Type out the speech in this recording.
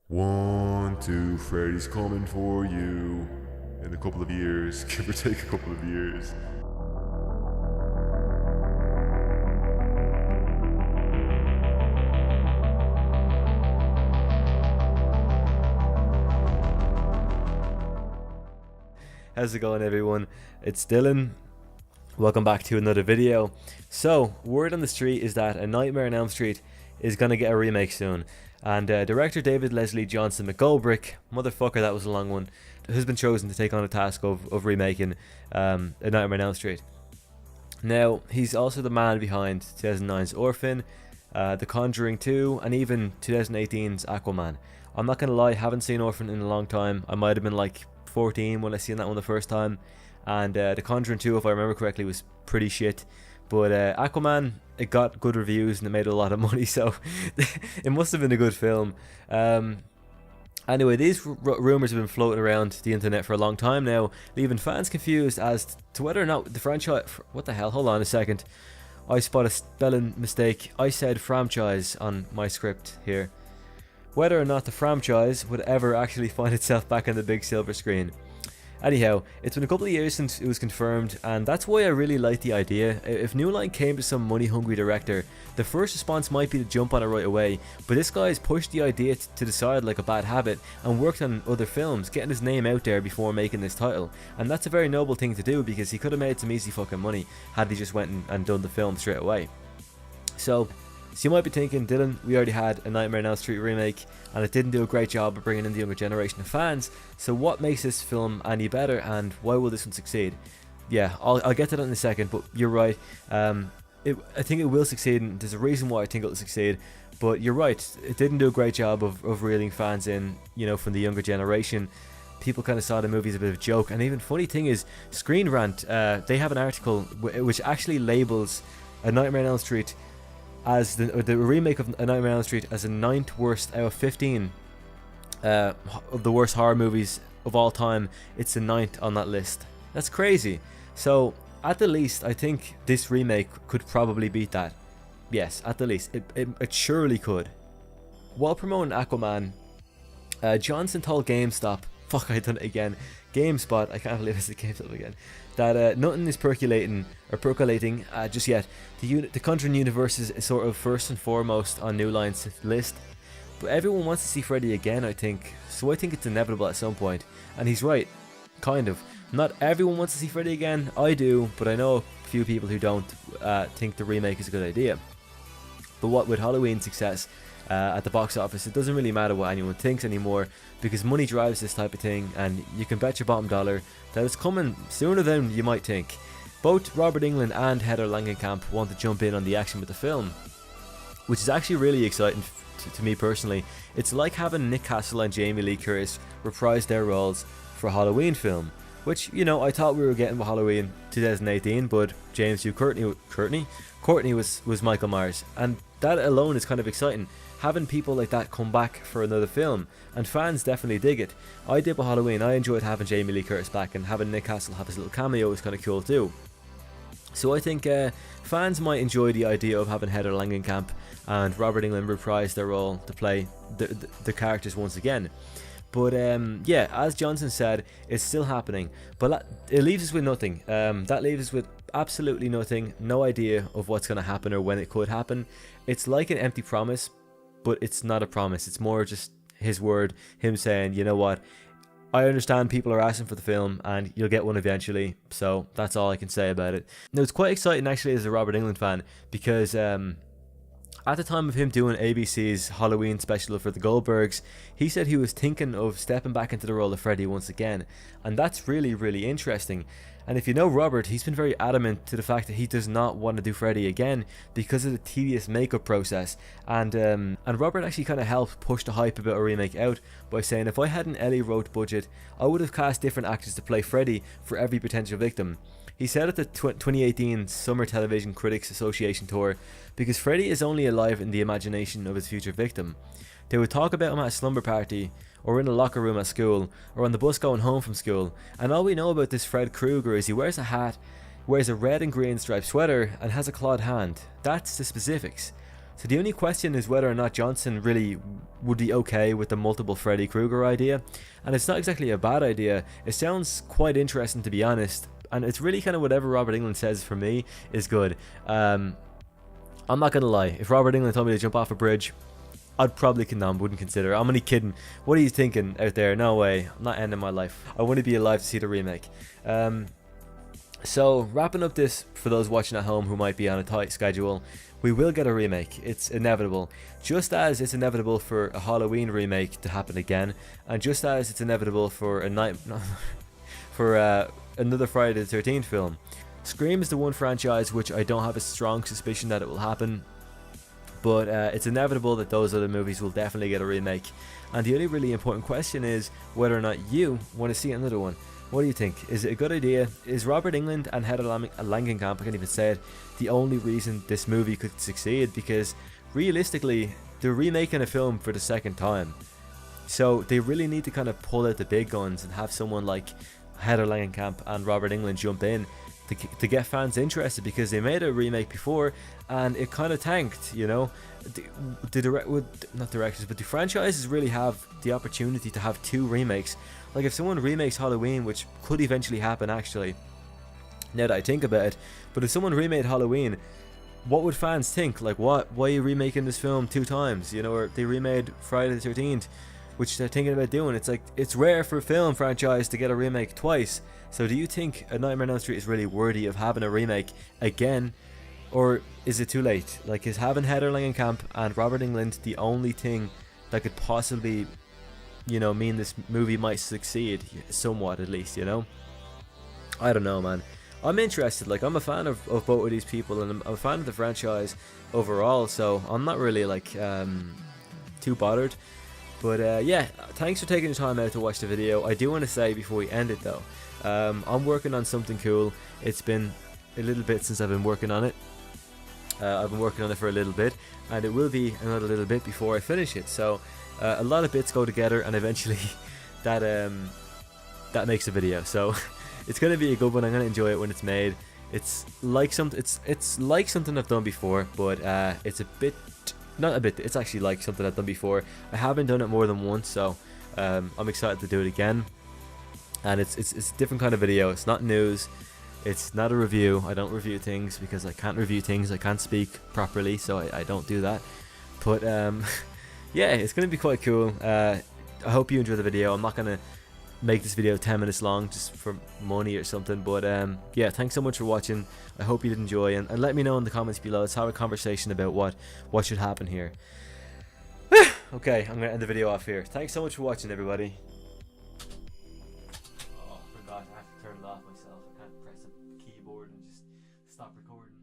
1, 2, Freddy's coming for you in a couple of years, give or take a couple of years. How's it going, everyone? It's Dylan. Welcome back to another video. So, word on the street is that A Nightmare on Elm Street is going to get a remake soon. And director David Leslie Johnson-McGoldbrick, motherfucker, that was a long one, has been chosen to take on the task of remaking A Nightmare on Elm Street. Now, he's also the man behind 2009's Orphan, The Conjuring 2, and even 2018's Aquaman. I'm not going to lie, haven't seen Orphan in a long time. I might have been like 14 when I seen that one the first time, and The Conjuring 2, if I remember correctly, was pretty shit. But Aquaman, it got good reviews and it made a lot of money, so it must have been a good film. Anyway, these rumours have been floating around the internet for a long time now, leaving fans confused as to whether or not the franchise... What the hell? Hold on a second. I spot a spelling mistake. I said franchise on my script here. Whether or not the franchise would ever actually find itself back on the big silver screen. Anyhow, it's been a couple of years since it was confirmed, and that's why I really like the idea. If New Line came to some money-hungry director, the first response might be to jump on it right away, but this guy's pushed the idea to the side like a bad habit and worked on other films, getting his name out there before making this title. And that's a very noble thing to do, because he could have made some easy fucking money had he just went and done the film straight away. So you might be thinking, Dylan, we already had A Nightmare on Elm Street remake and it didn't do a great job of bringing in the younger generation of fans, so what makes this film any better and why will this one succeed? Yeah, I'll get to that in a second, but you're right. I think it will succeed, and there's a reason why I think it'll succeed, but you're right, it didn't do a great job of reeling fans in, you know, from the younger generation. People kind of saw the movie as a bit of a joke, and even funny thing is, Screen Rant, they have an article which actually labels A Nightmare on Elm Street as the remake of A Nightmare on Elm Street as the 9th worst out of 15 of the worst horror movies of all time. It's the 9th on that list. That's crazy. So at the least, I think this remake could probably beat that. Yes, at the least, it surely could. While promoting Aquaman, Johnson told GameStop, fuck, I done it again, GameSpot, I can't believe I said GameStop again, that nothing is percolating just yet. The Conjuring universe is sort of first and foremost on New Line's list, but everyone wants to see Freddy again, I think, so I think it's inevitable at some point. And he's right, kind of. Not everyone wants to see Freddy again, I do, but I know a few people who don't think the remake is a good idea. But what with Halloween's success at the box office, it doesn't really matter what anyone thinks anymore, because money drives this type of thing, and you can bet your bottom dollar that it's coming sooner than you might think. Both Robert Englund and Heather Langenkamp want to jump in on the action with the film, which is actually really exciting to me personally. It's like having Nick Castle and Jamie Lee Curtis reprise their roles for a Halloween film, which, you know, I thought we were getting with Halloween 2018, but Jsu Courtney was Michael Myers, and that alone is kind of exciting. Having people like that come back for another film, and fans definitely dig it. I did with Halloween, I enjoyed having Jamie Lee Curtis back, and having Nick Castle have his little cameo was kind of cool too. So I think fans might enjoy the idea of having Heather Langenkamp and Robert Englund reprise their role to play the characters once again. But yeah, as Johnson said, it's still happening, but it leaves us with nothing. That leaves us with absolutely nothing, no idea of what's going to happen or when it could happen. It's like an empty promise, but it's not a promise. It's more just his word, him saying, you know what, I understand people are asking for the film and you'll get one eventually, so that's all I can say about it. Now, it's quite exciting actually as a Robert Englund fan, because at the time of him doing ABC's Halloween special for the Goldbergs, he said he was thinking of stepping back into the role of Freddy once again, and that's really, really interesting. And if you know Robert, he's been very adamant to the fact that he does not want to do Freddy again because of the tedious makeup process. And Robert actually kind of helped push the hype about a remake out by saying, if I had an Ellie wrote budget, I would have cast different actors to play Freddy for every potential victim. He said at the 2018 Summer Television Critics Association tour, because Freddy is only alive in the imagination of his future victim. They would talk about him at a slumber party, or in a locker room at school, or on the bus going home from school, and all we know about this Fred Krueger is he wears a hat, wears a red and green striped sweater, and has a clawed hand. That's the specifics. So the only question is whether or not Johnson really would be okay with the multiple Freddy Krueger idea. And it's not exactly a bad idea. It sounds quite interesting, to be honest. And it's really kind of whatever Robert Englund says for me is good. I'm not going to lie. If Robert Englund told me to jump off a bridge, I'd probably wouldn't consider it. I'm only kidding. What are you thinking out there? No way. I'm not ending my life. I want to be alive to see the remake. So wrapping up this, for those watching at home who might be on a tight schedule, we will get a remake. It's inevitable. Just as it's inevitable for a Halloween remake to happen again, and just as it's inevitable for another Friday the 13th film. Scream is the one franchise which I don't have a strong suspicion that it will happen, but it's inevitable that those other movies will definitely get a remake. And the only really important question is whether or not you want to see another one. What do you think? Is it a good idea? Is Robert Englund and Heather Langenkamp, I can't even say it, the only reason this movie could succeed? Because realistically, they're remaking a film for the second time, so they really need to kind of pull out the big guns and have someone like Heather Langenkamp and Robert Englund jump in to get fans interested, because they made a remake before and it kind of tanked, you know. Not directors, but the franchises really have the opportunity to have two remakes. Like if someone remakes Halloween, which could eventually happen actually, now that I think about it, but if someone remade Halloween, what would fans think? Like, why are you remaking this film 2 times? You know, or they remade Friday the 13th, which they're thinking about doing. It's like, it's rare for a film franchise to get a remake twice. So do you think A Nightmare on Elm Street is really worthy of having a remake again? Or is it too late? Like, is having Heather Langenkamp and Robert Englund the only thing that could possibly, you know, mean this movie might succeed somewhat, at least, you know? I don't know, man. I'm interested. Like, I'm a fan of both of these people, and I'm a fan of the franchise overall, so I'm not really like too bothered. But yeah, thanks for taking the time out to watch the video. I do want to say before we end it though, I'm working on something cool. It's been a little bit since I've been working on it. I've been working on it for a little bit, and it will be another little bit before I finish it. So a lot of bits go together, and eventually that makes a video. So it's gonna be a good one. I'm gonna enjoy it when it's made. It's like something I've done before, but it's it's actually like something I've done before. I haven't done it more than once, so I'm excited to do it again. And it's a different kind of video. It's not news. It's not a review. I don't review things because I can't review things. I can't speak properly, so I don't do that. But yeah, it's going to be quite cool. I hope you enjoy the video. I'm not going to make this video 10 minutes long just for money or something. But yeah, thanks so much for watching. I hope you did enjoy. And let me know in the comments below. Let's have a conversation about what should happen here. Okay, I'm going to end the video off here. Thanks so much for watching, everybody. Oh, I forgot. I have to turn it off myself. I can't press a keyboard and just stop recording.